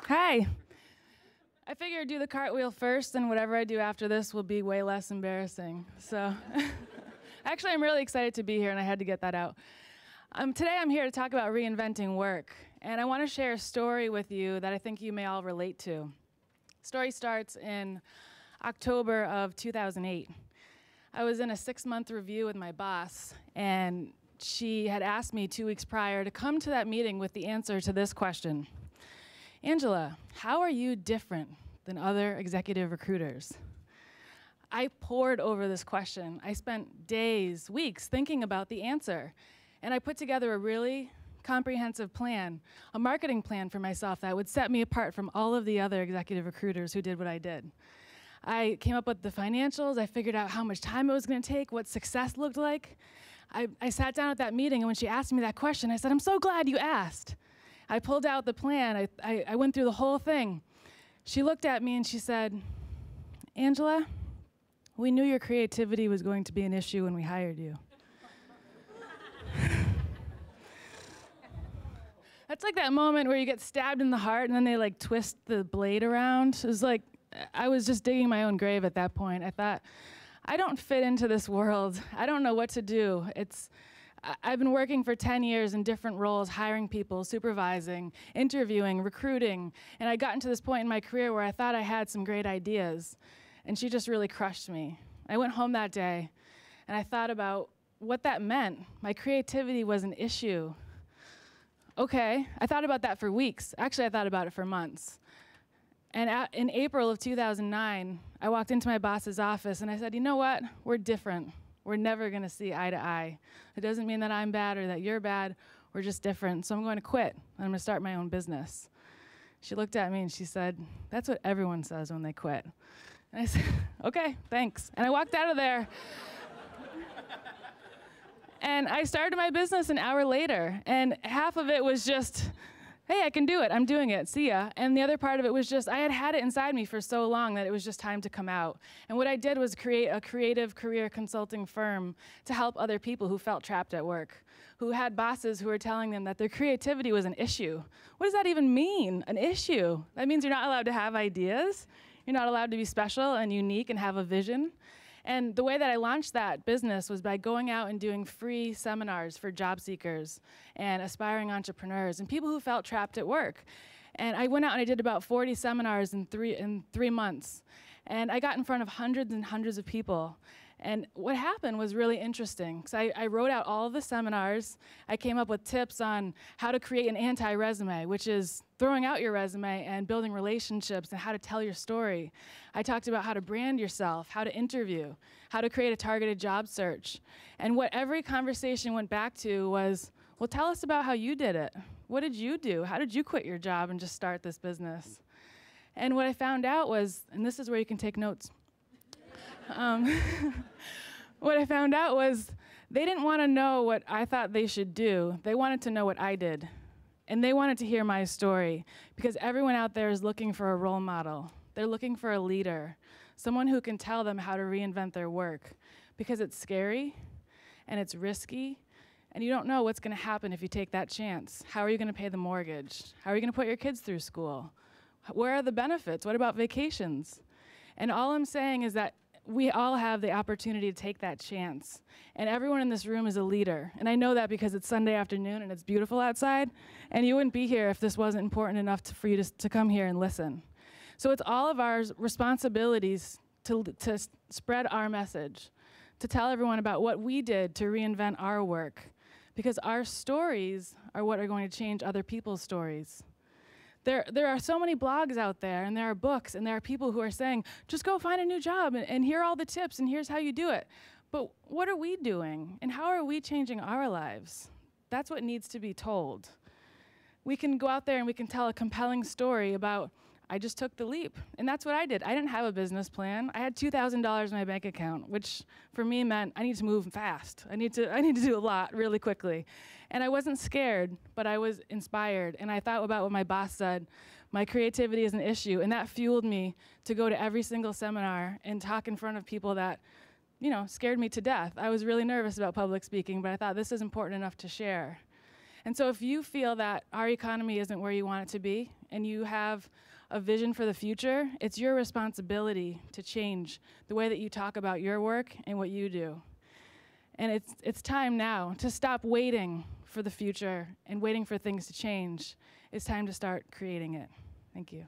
Hi. I figured I'd do the cartwheel first, and whatever I do after this will be way less embarrassing. So, actually, I'm really excited to be here, and I had to get that out. Today, I'm here to talk about reinventing work, and I want to share a story with you that I think you may all relate to. The story starts in October of 2008. I was in a 6-month review with my boss, and she had asked me 2 weeks prior to come to that meeting with the answer to this question. Angela, how are you different than other executive recruiters? I pored over this question. I spent days, weeks thinking about the answer. And I put together a really comprehensive plan, a marketing plan for myself that would set me apart from all of the other executive recruiters who did what I did. I came up with the financials. I figured out how much time it was going to take, what success looked like. I sat down at that meeting, and when she asked me that question, I said, I'm so glad you asked. I pulled out the plan. I went through the whole thing. She looked at me and she said, Angela, we knew your creativity was going to be an issue when we hired you. That's like that moment where you get stabbed in the heart and then they like twist the blade around. It was like, I was just digging my own grave at that point. I thought, I don't fit into this world. I don't know what to do. I've been working for 10 years in different roles, hiring people, supervising, interviewing, recruiting, and I got into this point in my career where I thought I had some great ideas, and she just really crushed me. I went home that day, and I thought about what that meant. My creativity was an issue. Okay, I thought about that for weeks. Actually, I thought about it for months. And in April of 2009, I walked into my boss's office, and I said, you know what? We're different. We're never going to see eye to eye. It doesn't mean that I'm bad or that you're bad. We're just different. So I'm going to quit. I'm going to start my own business. She looked at me and she said, that's what everyone says when they quit. And I said, okay, thanks. And I walked out of there. And I started my business an hour later. And half of it was just, hey, I can do it. I'm doing it. See ya. And the other part of it was just, I had it inside me for so long that it was just time to come out. And what I did was create a creative career consulting firm to help other people who felt trapped at work, who had bosses who were telling them that their creativity was an issue. What does that even mean, an issue? That means you're not allowed to have ideas. You're not allowed to be special and unique and have a vision. And the way that I launched that business was by going out and doing free seminars for job seekers and aspiring entrepreneurs and people who felt trapped at work. And I went out and I did about 40 seminars in three months. And I got in front of hundreds and hundreds of people. And what happened was really interesting, because I wrote out all of the seminars. I came up with tips on how to create an anti-resume, which is throwing out your resume and building relationships and how to tell your story. I talked about how to brand yourself, how to interview, how to create a targeted job search. And what every conversation went back to was, well, tell us about how you did it. What did you do? How did you quit your job and just start this business? And what I found out was, and this is where you can take notes, what I found out was they didn't want to know what I thought they should do. They wanted to know what I did. And they wanted to hear my story, because everyone out there is looking for a role model. They're looking for a leader, someone who can tell them how to reinvent their work, because it's scary and it's risky, and you don't know what's going to happen if you take that chance. How are you going to pay the mortgage? How are you going to put your kids through school? Where are the benefits? What about vacations? And all I'm saying is that we all have the opportunity to take that chance. And everyone in this room is a leader. And I know that because it's Sunday afternoon and it's beautiful outside. And you wouldn't be here if this wasn't important enough for you to come here and listen. So it's all of our responsibilities to spread our message, to tell everyone about what we did to reinvent our work. Because our stories are what are going to change other people's stories. There are so many blogs out there, and there are books, and there are people who are saying, just go find a new job, and here are all the tips, and here's how you do it. But what are we doing, and how are we changing our lives? That's what needs to be told. We can go out there and we can tell a compelling story about, I just took the leap, and that's what I did. I didn't have a business plan. I had $2,000 in my bank account, which for me meant I need to move fast. I need to do a lot really quickly. And I wasn't scared, but I was inspired, and I thought about what my boss said. My creativity is an issue, and that fueled me to go to every single seminar and talk in front of people that, scared me to death. I was really nervous about public speaking, but I thought this is important enough to share. And so if you feel that our economy isn't where you want it to be, and you have a vision for the future, it's your responsibility to change the way that you talk about your work and what you do. And it's time now to stop waiting for the future and waiting for things to change. It's time to start creating it. Thank you.